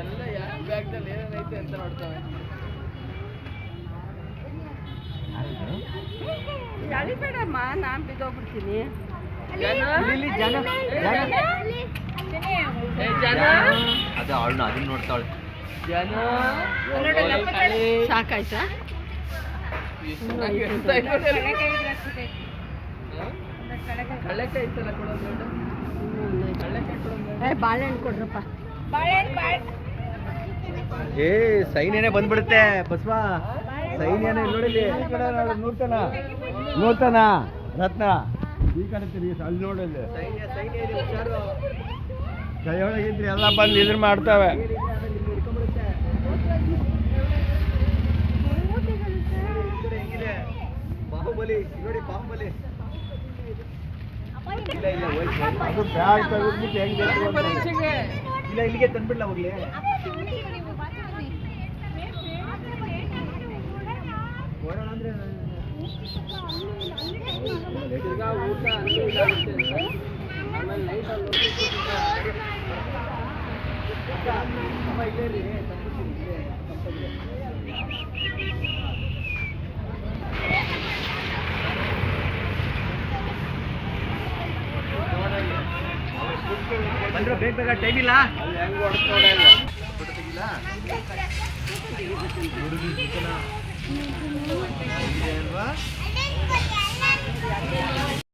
ಎಲ್ಲ ಯಾವ ಬ್ಯಾಗ್ದಲ್ಲಿ ಏನೇನೈತೆ ಅಂತ ನೋಡ್ತಾವೆ. ಎಳಿಬೇಡಮ್ಮ, ನಾನು ಬಿದ್ದೋಗ್ಬಿಡ್ತೀನಿ. ಅದು ಅವಳು ಅದನ್ನ ನೋಡ್ತಾವಳೆ. ಸಾಕಾಯ್ತಾ? ಬಾಳೆಹಣ್ಣು ಕೊಡ್ರಪ್ಪ. ಏ ಸೈನ್ಯನೇ ಬಂದ್ಬಿಡುತ್ತೆ ಬಸವ. ಸೈನ್ಯನೇ ನೋಡಿಲಿ. ನೂತನ ರತ್ನ ಈ ಕಡೆ ತಿರುಗಿ ಅಲ್ಲಿ ನೋಡಲ್ಲಿ ಕೈ ಒಳಗಿದ್ರಿ ಎಲ್ಲ ಬಂದು ಇದ್ರ ಮಾಡ್ತಾವೆ. ಬಾಹುಬಲಿ ನೋಡಿ, ಬಾಹುಬಲಿ. ಇಲ್ಲ ಇಲ್ಲ ಅದು ಬ್ಯಾಗ್ ತೆಗೆದ್ಬಿಟ್ಟು ಹೆಂಗೆ ಇಲ್ಲ ಇಲ್ಲಿಗೆ ತಂದ್ಬಿಡ್ಲ ಹೋಗ್ಲಿ. ಓಡೋಣ ಅಂದ್ರೆ ಬಂದ್ರೆ ಬೇಗ ಬೇಗ ಟೈಮ್ ಇಲ್ಲ. ಹೆಂಗ್ ಹೊಡ್ತೋಡಲ್ಲ